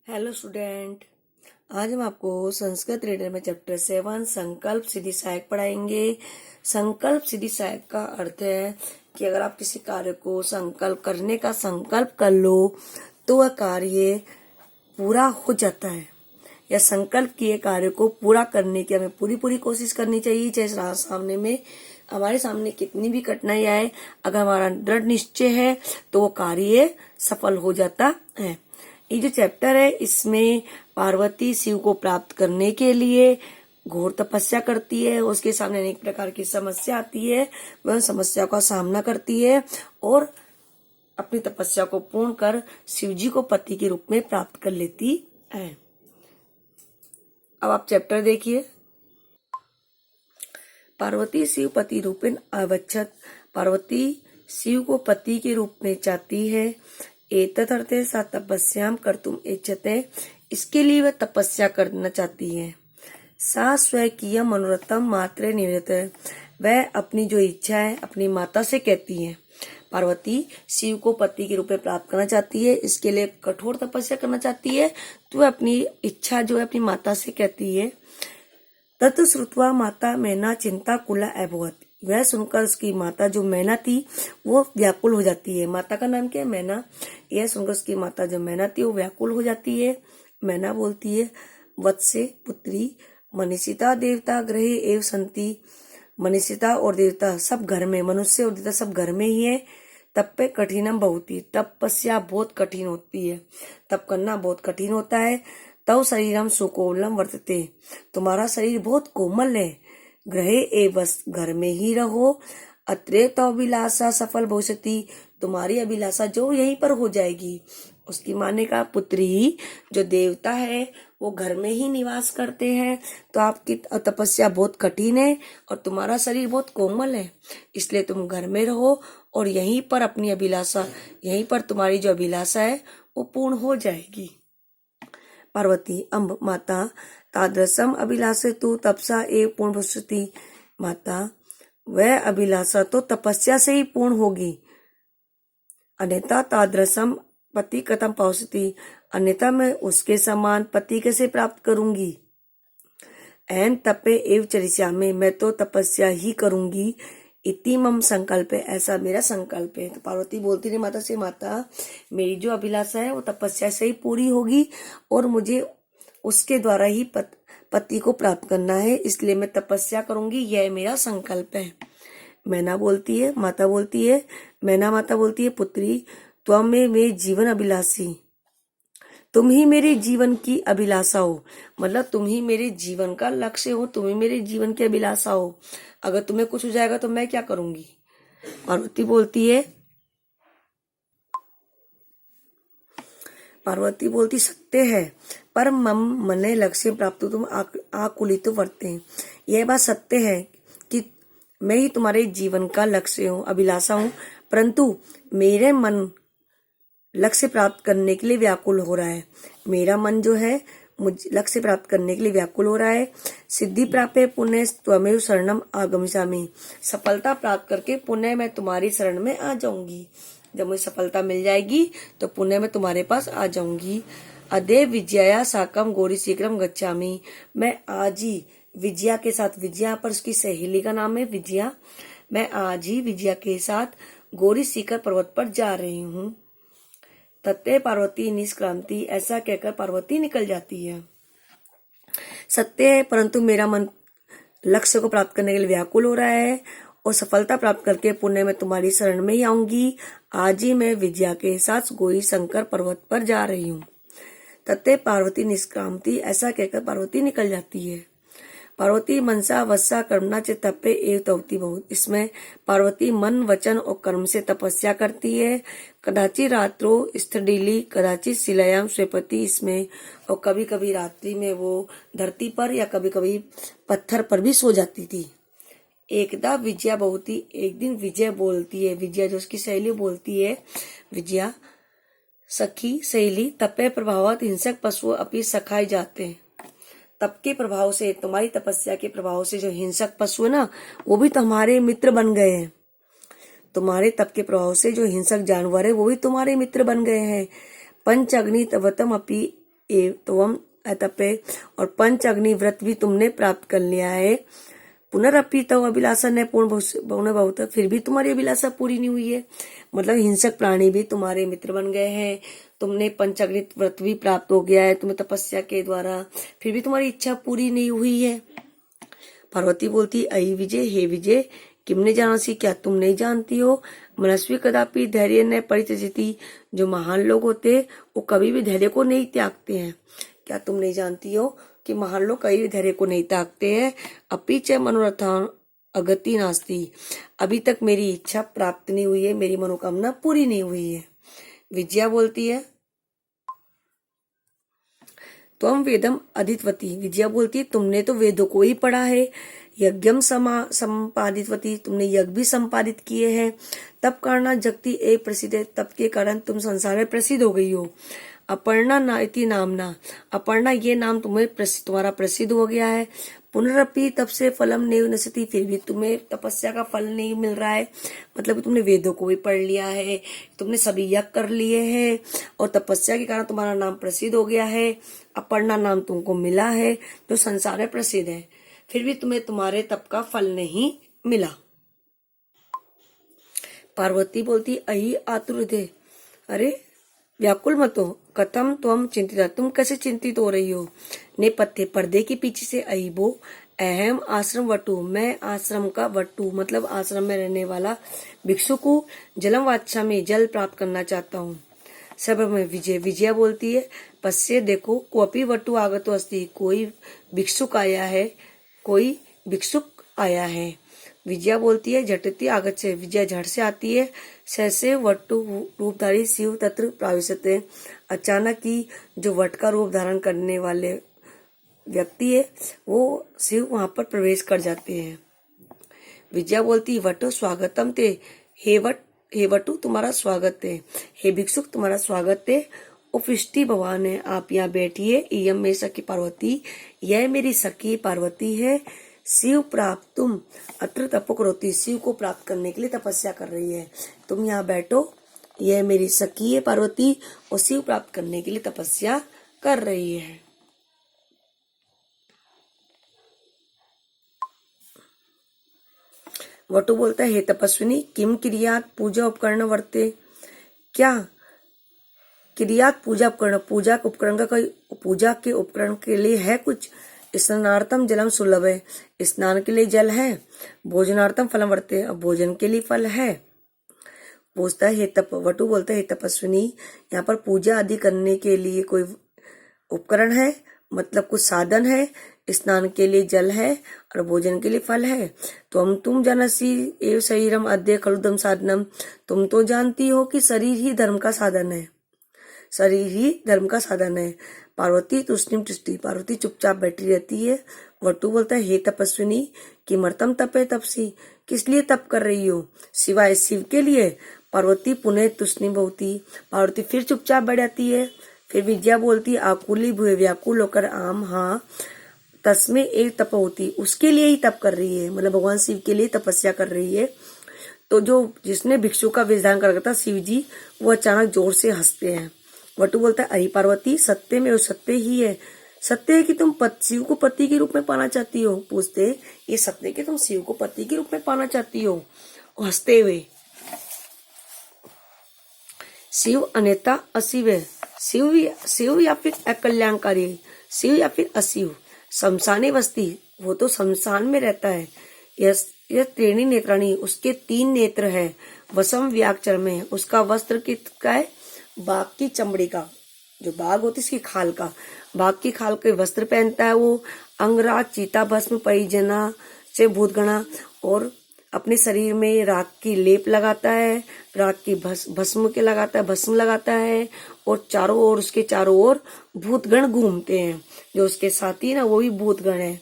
Hello student. आज हम आपको संस्कृत रीडर में चैप्टर 7 संकल्प सिद्धि सहायक पढ़ाएंगे। संकल्प सिद्धि सहायक का अर्थ है कि अगर आप किसी कार्य को संकल्प करने का संकल्प कर लो तो वह कार्य पूरा हो जाता है। या संकल्प किए कार्य को पूरा करने की हमें पूरी कोशिश करनी चाहिए, चाहे हमारे सामने कितनी भी कठिनाई आए। अगर हमारा दृढ़ निश्चय है तो वो कार्य सफल हो जाता है। ये जो चैप्टर है इसमें पार्वती शिव को प्राप्त करने के लिए घोर तपस्या करती है। उसके सामने अनेक प्रकार की समस्या आती है, वह समस्या का सामना करती है और अपनी तपस्या को पूर्ण कर शिव जी को पति के रूप में प्राप्त कर लेती है। अब आप चैप्टर देखिए। पार्वती शिव पति रूपेण अवच्छत। पार्वती शिव को पति के रूप में चाहती है। एतदर्थे सा तपस्याम कर्तुम इच्छते। इसके लिए वह तपस्या करना चाहती है। सा स्वकीय मनोरथम मात्रे निवेदत। वह अपनी जो इच्छा है अपनी माता से कहती है। पार्वती शिव को पति के रूप में प्राप्त करना चाहती है, इसके लिए कठोर तपस्या करना चाहती है, तो वह अपनी इच्छा जो है अपनी माता से कहती है। तत् श्रुत्वा माता मैना चिंता कुला अभवत। वह सुनकर उसकी माता जो मैना थी वो व्याकुल हो जाती है। माता का नाम क्या है? मैना। यह सुनकर उसकी माता जो मैना थी वो व्याकुल हो जाती है। मैना बोलती है, वत्से पुत्री मनीषिता देवता ग्रहे एव संति। मनीषिता और देवता सब घर में, मनुष्य और देवता सब घर में ही है। तप पे कठिनम बहुती। तपस्या बहुत कठिन होती है, तप करना बहुत कठिन होता है। तव शरीरम सुकोमलम वर्तते। तुम्हारा शरीर बहुत कोमल है। ग्रहे ए बस घर में ही रहो। अत्रे तो अभिलाषा सफल भविष्यति। तुम्हारी अभिलाषा जो यहीं पर हो जाएगी। उसकी माने का पुत्री जो देवता है वो घर में ही निवास करते हैं, तो आपकी तपस्या बहुत कठिन है और तुम्हारा शरीर बहुत कोमल है, इसलिए तुम घर में रहो और यहीं पर अपनी अभिलाषा, यहीं पर तुम्हारी जो अभिलाषा है वो पूर्ण हो जाएगी। पार्वती अम्ब माता तादृशम अभिलाषे तु तपसा एव पूर्ण भविष्यति। माता वह अभिलाषा तो तपस्या से ही पूर्ण होगी। अन्यथा तादृशम पति कथम पावसति। अन्यथा मैं उसके समान पति कैसे प्राप्त करूंगी। एन तपे एव चरिष्यामि। मैं तो तपस्या ही करूंगी। इति मम संकल्प है, ऐसा मेरा संकल्प है। तो पार्वती बोलती है माता से, माता मेरी जो अभिलाषा है वो तपस्या से ही पूरी होगी और मुझे उसके द्वारा ही पति को प्राप्त करना है, इसलिए मैं तपस्या करूंगी, यह मेरा संकल्प है। मैना बोलती है, माता बोलती है, मैना माता बोलती है, पुत्री त्वं में जीवन अभिलाषी। तुम ही मेरे जीवन की अभिलाषा हो, मतलब तुम ही मेरे जीवन का लक्ष्य हो, तुम ही मेरे जीवन की अभिलाषा हो। अगर तुम्हें कुछ हो जाएगा तो मैं क्या करूंगी। पार्वती बोलती सत्य है, पर मम मने लक्ष्य प्राप्त तुम आकुलित वर्ते। यह बात सत्य है कि मैं ही तुम्हारे जीवन का लक्ष्य हूँ, अभिलाषा हूँ, परंतु मेरे मन लक्ष्य प्राप्त करने के लिए व्याकुल हो रहा है। मेरा मन जो है मुझे लक्ष्य प्राप्त करने के लिए व्याकुल हो रहा है। सिद्धि प्राप्त पुण्य त्वमेव शरणम आगमिष्यामि। सफलता प्राप्त करके पुण्य मैं तुम्हारी शरण में आ जाऊंगी। जब मुझे सफलता मिल जाएगी तो पुण्य मैं तुम्हारे पास आ जाऊंगी। अदे विजया साकम गौरी शीघ्रम गच्छामि। मैं आज ही विजया के साथ, विजया पर उसकी सहेली का नाम है विजया, मैं आज ही विजया के साथ गौरी शिखर पर्वत पर जा रही हूँ। तत्ते पार्वती निष्क्रांति। ऐसा कहकर पार्वती निकल जाती है। सत्य है, परंतु मेरा मन लक्ष्य को प्राप्त करने के लिए व्याकुल हो रहा है और सफलता प्राप्त करके पुण्य में तुम्हारी शरण में ही आऊंगी। आज ही मैं विजया के साथ गौरी शंकर पर्वत पर जा रही हूँ। तत्ते पार्वती निष्क्रांति। ऐसा कहकर पार्वती निकल जाती है। पार्वती मनसा वत्सा कर्मणा च तपे एव तवती बहुत। इसमें पार्वती मन वचन और कर्म से तपस्या करती है। कदाचि रात्रो स्थिडिली कदाचि शिलायाम स्वपति। इसमें और कभी कभी रात्रि में वो धरती पर या कभी कभी पत्थर पर भी सो जाती थी। एकदा विजया बहुती। एक दिन विजय बोलती है, विजया जो उसकी सहेली बोलती है, विजया सखी सहेली तपे प्रभावत हिंसक पशु अपनी सखाए जाते हैं। तप के प्रभाव से, तुम्हारी तपस्या के प्रभाव से जो हिंसक पशु है ना वो भी तुम्हारे मित्र बन गए हैं। तुम्हारे तप के प्रभाव से जो हिंसक जानवर है वो भी तुम्हारे मित्र बन गए हैं। पंच अग्नि तवतम अपि एवं अतपे, और पंच अग्नि व्रत भी तुमने प्राप्त कर लिया है। पुनरअपि तव अभिलाषा न पूर्ण बहुत, फिर भी तुम्हारी अभिलाषा पूरी नहीं हुई है। मतलब हिंसक प्राणी भी तुम्हारे मित्र बन गए हैं, तुमने पंचाग्नि व्रत भी प्राप्त हो गया है तुम्हें तपस्या के द्वारा, फिर भी तुम्हारी इच्छा पूरी नहीं हुई है। पार्वती बोलती, अहि विजय, हे विजय, किमने जानासी, क्या तुम नहीं जानती हो, मनस्वी कदापि धैर्य न परित्यजति, जो महान लोग होते वो कभी भी धैर्य को नहीं त्यागते हैं। क्या तुम नहीं जानती हो कि महान लोग कभी भी धैर्य को नहीं त्यागते हैं। अपि च मनोरथान अगति नास्ति, अभी तक मेरी इच्छा प्राप्त नहीं हुई है, मेरी मनोकामना पूरी नहीं हुई है। विजया बोलती है, त्वम वेदम अधीतवती, विजया बोलती है तुमने तो वेदों को ही पढ़ा है, यज्ञम संपादितवती, तुमने यज्ञ भी संपादित किए हैं, तब करना जगती एक प्रसिद्ध है, तब के कारण तुम संसार में प्रसिद्ध हो गई हो। अपर्णा नाइति नामना, अपर्णा ये नाम तुम्हारा प्रसिद्ध हो गया है। पुनरअपि तब से फलम नहीं नसती, फिर भी तुम्हें तपस्या का फल नहीं मिल रहा है। मतलब तुमने वेदों को भी पढ़ लिया है, तुमने सभी यज्ञ कर लिए हैं और तपस्या के कारण तुम्हारा नाम प्रसिद्ध हो गया है। अपर्णा नाम तुमको मिला है जो संसार में प्रसिद्ध है, फिर भी तुम्हें तुम्हारे तप का फल नहीं मिला। पार्वती बोलती, अहि आतुरदे, अरे व्याकुल मत हो, कथम त्वम चिंतिता, तुम कैसे चिंतित हो रही हो। नेपथ्य, पर्दे के पीछे से अहिबो, अहम आश्रम वटु, मैं आश्रम का वटु मतलब आश्रम में रहने वाला भिक्षु को जलम वाच्छा में जल प्राप्त करना चाहता हूँ। सब में विजय, विजया बोलती है, पश्य देखो, कोपी वटु आगतो अस्ति, कोई भिक्षुक आया है, कोई भिक्षुक आया है। विजया बोलती है, झटती आगत से, विजया झट से आती है। सहसे वटु रूपधारी शिव तत्र प्राविशते, अचानक ही जो वट का रूप धारण करने वाले व्यक्ति है वो शिव वहां पर प्रवेश कर जाते हैं। विजया बोलती, वटो स्वागतम ते, हे वटु तुम्हारा स्वागत है, हे भिक्षुक तुम्हारा स्वागत है। उपृष्टि भगवान है, आप यहाँ बैठिए। इयम में सखी पार्वती, यह मेरी सखी पार्वती है। शिव प्राप्त तुम अत्र तपो करोति, शिव को प्राप्त करने के लिए तपस्या कर रही है, तुम यहाँ बैठो। यह मेरी सखी है पार्वती और शिव प्राप्त करने के लिए तपस्या कर रही है। वटु बोलता है, हे तपस्विनी, किम क्रियात पूजा उपकरण वर्ते, क्या क्रियात पूजा उपकरण, पूजा के उपकरण का कोई, पूजा के उपकरण के लिए है कुछ। स्नानार्थम जलम सुलभ है, स्नान के लिए जल है। भोजनार्थम फलम वर्ते, अब भोजन के लिए फल है। पूछता है वटु बोलता है, तपस्विनी, यहाँ पर पूजा आदि करने के लिए कोई उपकरण है, मतलब कुछ साधन है। स्नान के लिए जल है और भोजन के लिए फल है। तो तुम जानसी एव शरीरम अद्य खलुदम साधनम, तुम तो जानती हो कि शरीर ही धर्म का साधन है, शरीर ही धर्म का साधन है। पार्वती तुष्णिम तुष्टि, पार्वती चुपचाप बैठी रहती है। वटु बोलता है, हे तपस्विनी, किमर्थम तपे तपसी, किस लिए तप कर रही हो, सिवाय शिव के लिए। पार्वती पुनः तुष्णिम भवती, पार्वती फिर चुपचाप बैठ जाती है। फिर विजया बोलती, आकुली भुए, व्याकुल होकर, आम हाँ, तस्में एक तप होती, उसके लिए ही तप कर रही है, मतलब भगवान शिव के लिए तपस्या कर रही है। तो जो जिसने भिक्षु का वेश धारण कर रखा था शिव जी, वो अचानक जोर से हंसते हैं। वटु बोलता है, अहि पार्वती, सत्य में वो सत्य ही है, सत्य है कि तुम शिव को पति के रूप में पाना चाहती हो। पूछते, ये सत्य है कि तुम शिव को पति के रूप में पाना चाहती हो। हंसते हुए, शिव अन्यथा अशिव है, शिव या फिर अकल्याणकारी, शिव या फिर अशिव। शमशाने बस्ती, वो तो शमशान में रहता है। यह त्रीणी नेत्राणी, उसके 3 नेत्र है। वसम व्याक्षर में, उसका वस्त्र किसका है, बाघ की चमड़ी का, जो बाघ होती है इसकी खाल का, बाघ की खाल के वस्त्र पहनता है वो। अंगराग चीता भस्म परिजना से भूतगणा, और अपने शरीर में राख की लेप लगाता है, राख की भस्म के लगाता है, भस्म लगाता है। और चारों ओर, उसके चारों ओर भूतगण घूमते हैं, जो उसके साथी ना वो भी भूतगण है।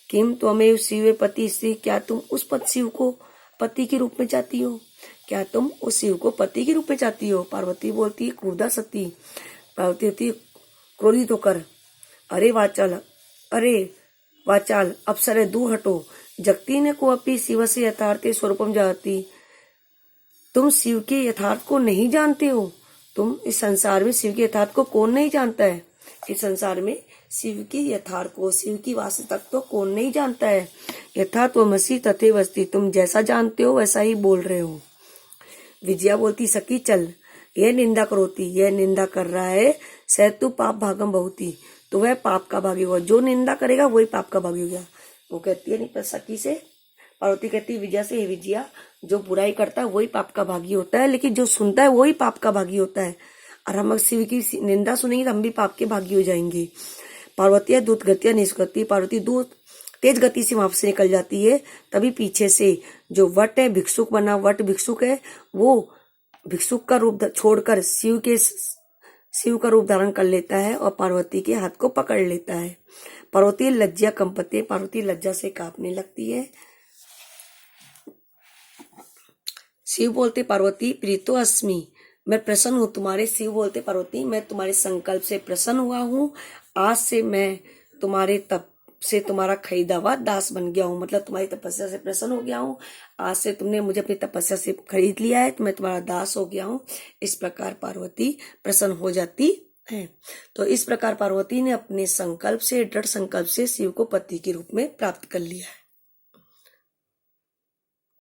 किम त्वमेव शिव पति स्त्री, क्या तुम उस शिव को पति के रूप में चाहती हो, क्या तुम उस शिव को पति के रूप में चाहती हो। पार्वती बोलती है, क्रोधा सती, पार्वती होती क्रोधित होकर, अरे वाचाल अप्सरे दूर हटो, जगती ने को अपनी शिव से यथार्थ स्वरूपम जानती, तुम शिव के यथार्थ को नहीं जानते हो। तुम इस संसार में शिव के यथार्थ को कौन नहीं जानता है। इस संसार में शिव की यथार्थ को, शिव की वास्तविकता तो कौन नहीं जानता है। यथात्वमसि तथैवस्ति, तुम जैसा जानते हो वैसा ही बोल रहे हो। विजया बोलती सखी चल, यह निंदा करोती, यह निंदा कर रहा है, सहतु पाप भागम बहुती, तो वह पाप का भागी होगा, जो निंदा करेगा वही पाप का भागी होगा। वो कहती है नहीं सखी से, पार्वती कहती है विजया से, हे विजया, जो बुराई करता है वही पाप का भागी होता है, लेकिन जो सुनता है वही पाप का भागी होता है। और हम शिव की निंदा सुनेंगे तो हम भी पाप के भागी हो जाएंगे। पार्वती दूत गतिया निष्कृति, पार्वती दूत तेज गति से वहां से निकल जाती है। तभी पीछे से जो वट है, भिक्षुक बना वट भिक्षुक है, वो भिक्षुक का रूप छोड़कर शिव का रूप धारण कर लेता है और पार्वती के हाथ को पकड़ लेता है। पार्वती लज्जा कंपते, पार्वती लज्जा से कांपने लगती है। शिव बोलते पार्वती प्रीतो अस्मि, मैं प्रसन्न हूँ तुम्हारे। शिव बोलते पार्वती मैं तुम्हारे संकल्प से प्रसन्न हुआ हूँ, आज से मैं तुम्हारे तप से तुम्हारा खरीदा हुआ दास बन गया हूँ, मतलब तुम्हारी तपस्या से प्रसन्न हो गया हूँ। आज से तुमने मुझे अपनी तपस्या से खरीद लिया है, तो मैं तुम्हारा दास हो गया हूँ। इस प्रकार पार्वती प्रसन्न हो जाती है। तो इस प्रकार पार्वती ने अपने संकल्प से, दृढ़ संकल्प से शिव को पति के रूप में प्राप्त कर लिया है।